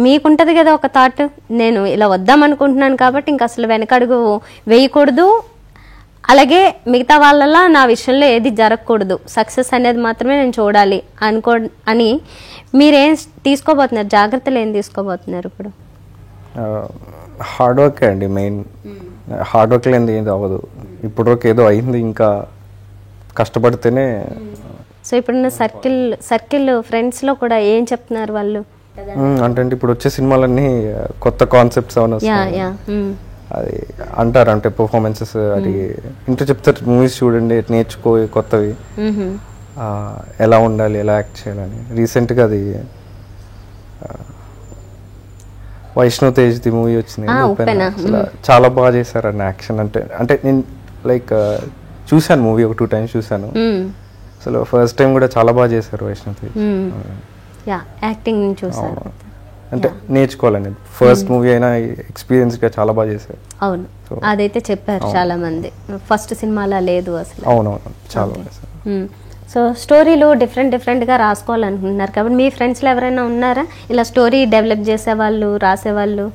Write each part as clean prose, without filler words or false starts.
మీకుంటది కదా ఒక థాట్, నేను ఇలా వద్దాం అనుకుంటున్నాను కాబట్టి ఇంక అసలు వెనకడుగు వేయకూడదు, అలాగే మిగతా వాళ్ళలా నా విషయంలో ఏది జరగకూడదు, సక్సెస్ అనేది మాత్రమే నేను చూడాలి అని మీరేం తీసుకోబోతున్నారు, జాగ్రత్తలు ఏం తీసుకోబోతున్నారు ఇప్పుడు? హార్డ్ వర్క్ అండి మెయిన్. హార్డ్ వర్క్ లేనిది ఏది అవ్వదు. ఇప్పుడు వరకు ఏదో అయింది, ఇంకా కష్టపడితేనే. సో ఇప్పుడున్న సర్కిల్ ఫ్రెండ్స్లో కూడా ఏం చెప్తున్నారు వాళ్ళు? అంటే ఇప్పుడు వచ్చే సినిమాలన్నీ కొత్త కాన్సెప్ట్స్ ఏమైనా అది అంటారు, అంటే పర్ఫార్మెన్సెస్ అది ఇంటూ చెప్తారు, మూవీస్ చూడండి నేర్చుకో కొత్తవి, ఎలా ఉండాలి, ఎలా యాక్ట్ చేయాలని. రీసెంట్గా అది వైష్ణవ్ తేజ్ది మూవీ వచ్చింది, అసలు చాలా బాగా చేశారు అన్న యాక్షన్. అంటే నేను లైక్ చూశాను మూవీ, ఒక 2 times చూశాను. అసలు ఫస్ట్ టైం కూడా చాలా బాగా చేశారు వైష్ణవ్ తేజ్. యాక్టింగ్ చూసాను, అంటే నేర్చుకోవాలని. ఫస్ట్ మూవీ అయినా ఎక్స్పీరియన్స్ గా చాలా బాగా చేశారు. అవును, అదైతే చెప్పారు చాలా మంది, ఫస్ట్ సినిమాలా లేదు అసలు. అవునవును, చాలా. సో స్టోరీలు డిఫరెంట్గా రాసుకోవాలనుకుంటున్నారు కాబట్టి మీ ఫ్రెండ్స్లో ఎవరైనా ఉన్నారా ఇలా స్టోరీ డెవలప్ చేసేవాళ్ళు, రాసేవాళ్ళు?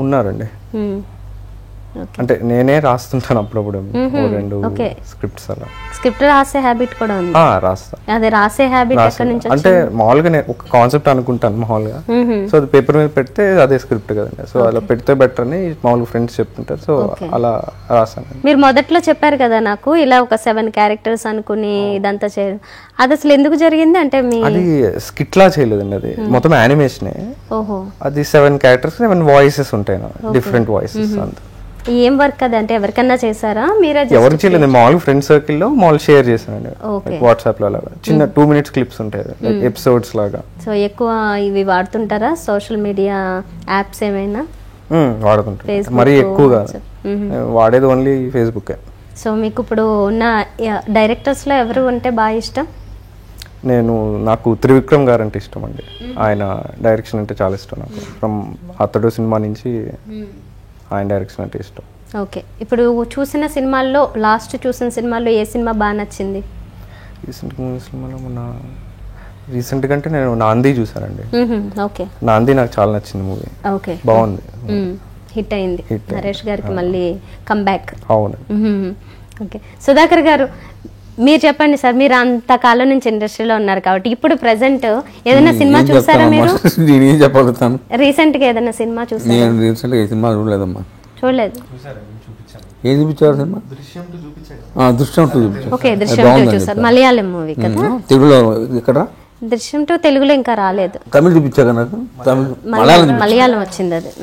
ఉన్నారండి. అంటే నేనే రాస్తుంటాను అప్పుడప్పుడు 2 స్క్రిప్ట్స్. అలా స్క్రిప్ట్ రాసే హ్యాబిట్ కూడా ఉంది? రాస్తా. అదే రాసే హ్యాబిట్ ఎక్కడి నుంచి? అంటే మామూలుగా నేను ఒక కాన్సెప్ట్ అనుకుంటాను మామూలుగా, సో అది పేపర్ మీద పెడితే అదే స్క్రిప్ట్ కదండి, సో అలా పెడితే బెటర్ అని మామూలుగా ఫ్రెండ్స్ చెప్తుంటారు, సో అలా రాసాను. మీరు మొదట్లో చెప్పారు కదా నాకు ఇలా ఒక 7 క్యారెక్టర్స్ అనుకుని ఇదంతా చేయడం, అది అసలు ఎందుకు జరిగింది? అంటే అది స్కిట్ లా చేయలేదండి, అది మొత్తం యానిమేషనే. ఓహో. అది 7 క్యారెక్టర్స్, 7 వాయిసెస్ ఉంటాయి, డిఫరెంట్ వాయిసెస్. అంత ఏం వర్క్ అది? అంటే ఎవరికన్నా చేసారా మీరే? ఎవరికి చేయలేదు, మామూలుగా ఫ్రెండ్ సర్కిల్లో మామూలు షేర్ చేశానండి వాట్సాప్ లో. అలాగా చిన్న 2 minutes క్లిప్స్ ఉంటాయి, ఎపిసోడ్స్ లాగా. సో ఎక్కువ ఇవి వాడుతుంటారా సోషల్ మీడియా యాప్స్ ఏమైనా? వాడుతుంటారు, మరీ ఎక్కువగా వాడేది ఓన్లీ ఫేస్బుక్. సో మీకు ఇప్పుడు ఉన్న డైరెక్టర్స్ లో ఎవరు అంటే బాగా ఇష్టం? నాకు త్రివిక్రమ్ గారు అంటే ఇష్టం అండి. ఆయన డైరెక్షన్ అంటే చాలా ఇష్టం నాకు. ఫ్రమ్ అతడు సినిమా నుంచి ఆయన డైరెక్షన్ అంటే ఇష్టం. ఓకే, ఇప్పుడు చూసిన సినిమాల్లో లాస్ట్ చూసిన సినిమాల్లో ఏ సినిమా బాగా నచ్చింది? రీసెంట్ అంటే నేను నాంది చూసానండి. ఓకే, నాంది నాకు చాలా నచ్చింది మూవీ. ఓకే, బాగుంది, హిట్ అయింది. నరేష్ గారికి మళ్ళీ కమ్బ్యాక్. అవును. ఓకే, సుధాకర్ గారు మీరు చెప్పండి సార్, మీరు అంతకాలం నుంచి ఇండస్ట్రీలో ఉన్నారు కాబట్టి ఇప్పుడు ప్రెసెంట్ ఏదైనా సినిమా చూసారా మీరు? చెప్పగలుగుతాను. రీసెంట్ గా ఏదైనా సినిమా చూసారా? నేను రీసెంట్ గా సినిమా చూడలేదమ్మా. చూడలేదు? ఏం చూపించారు సినిమా? దృశ్యం 2 చూపించారు. ఓకే, దృశ్యం 2 చూసారు, మలయాళం మూవీ కదా? తెలుగులో ఇక్కడ దృశ్యం 2 తెలుగులో ఇంకా రాలేదు. తమిళ చూపించాక నాకు మలయాళం వచ్చింది, అది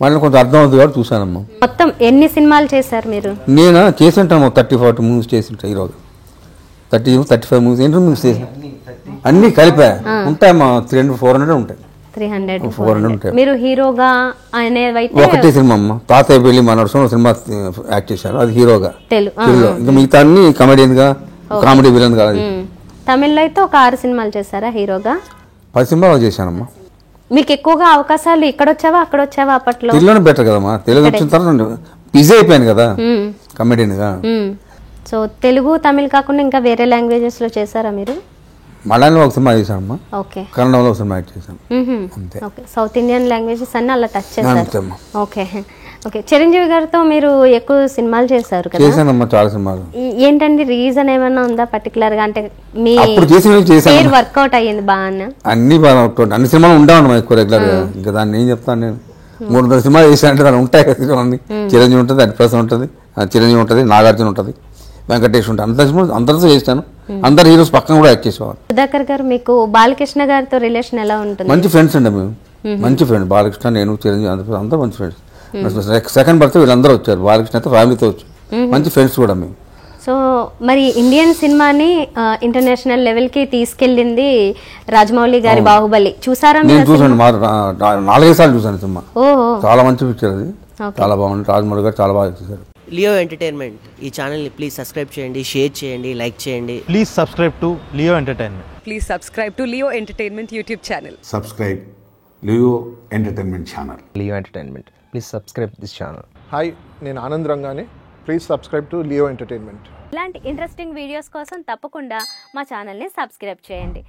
మళ్ళీ కొంచెం అర్థం అవుతుంది కాబట్టి చూసానమ్మా. మొత్తం ఎన్ని సినిమాలు చేశారు మీరు? నేను చేసింటాను 30-40 మూవీస్ చేసింటా, ఈరోజు 30-35 మూవీస్ ఇంటర్వ్యూస్ చేసాను, అన్ని కలిపా ఉంటాయమ్మా. 300-400 ఉంటాయి. 300-400 ఉంటాయి. మీరు హీరోగా ఒకటే సినిమా అమ్మ, తాతయ్య పెళ్లి మనోడు సినిమా యాక్ట్ చేశారు, అది హీరోగా. తెలుగులో ఇంకా మిగతా అన్ని కామెడియన్ గా, కామెడీ విలన్ గా. తమిళ్లో అయితే ఒక 6 సినిమాలు చేశారా హీరోగా? 10 సినిమాలు చేశానమ్మా. మీకు ఎక్కువగా అవకాశాలు ఇక్కడ వచ్చావా అక్కడ వచ్చావా? అప్పట్లో తెలుగులోనే బెటర్ కదమ్మా. తెలుగు వచ్చిన తర్వాత బిజీ అయిపోయాను కదా కామెడియన్ గా. సో తెలుగు తమిళ్ కాకుండా ఇంకా వేరే లాంగ్వేజెస్ లో చేశారా మీరు? మలయాళంలో ఒక సినిమా చేశానమ్మా. ఓకే, కన్నడలో ఒక సినిమా చేశాను. అంతే. ఓకే, సౌత్ ఇండియన్ లాంగ్వేజెస్ అన్ని అలా టచ్ చేశారు. Okay okay. చిరంజీవి గారితో మీరు ఎక్కువ సినిమాలు చేశారు కదా? చేశానమ్మా, చాలా సినిమాలు. ఏంటండి రీజన్ ఏమైనా ఉందా పర్టికులర్ గా? అంటే మీ పేరు వర్కౌట్ అయ్యింది బాగా? అన్ని అన్ని సినిమాలు ఉంటామన్నమా ఎక్కువ రెగ్యులర్ గా. ఇంకా దాన్ని ఏం చెప్తాను నేను, 300 సినిమాలు చేశానంటే దాన్ని ఉంటాయి కదా. చిరంజీవి ఉంటుంది, హరిప్రసాద్ ఉంటుంది, చిరంజీవి ఉంటుంది, నాగార్జున ఉంటుంది, వెంకటేష్ ఉంటుంది, అందరితో చేస్తాను. అందరు హీరోస్ పక్కన కూడా యాక్ట్ చేసేవారు. సుధాకర్ గారు మీకు బాలకృష్ణ గారితో రిలేషన్ ఎలా ఉంటుంది? మంచి ఫ్రెండ్స్ అండి మేము, మంచి ఫ్రెండ్. బాలకృష్ణ, నేను, చిరంజీవి అందరూ మంచి ఫ్రెండ్స్. సెకండ్ బర్త్ వీళ్ళందరూ వచ్చారు, బాలకృష్ణ అయితే ఫ్యామిలీతో వచ్చారు, మంచి ఫ్రెండ్స్ కూడా మేము. సో మరి ఇండియన్ సినిమాని ఇంటర్నేషనల్ లెవెల్ కి తీసుకెళ్ళింది రాజమౌళి గారి బాహుబలి. చూసారా? నేను చూసాను, 4-5 సార్లు చూసాను సినిమా. చాలా మంచి పిక్చర్ అది, చాలా బాగుంది. రాజమౌళి గారు చాలా బాగా చేశారు. లియో ఎంటర్టైన్మెంట్ ఈ ఛానల్ని ప్లీజ్ సబ్స్క్రైబ్ చేయండి, షేర్ చేయండి, లైక్ చేయండి. Please subscribe to Leo entertainment. Please subscribe to Leo entertainment YouTube channel. Subscribe Leo entertainment channel. Leo entertainment, please subscribe this channel. Hi, నేను ఆనంద్ రంగానే. Please subscribe to Leo entertainment. ఇలాంటి interesting videos కోసం తప్పకుండా మా ఛానల్ని subscribe చేయండి.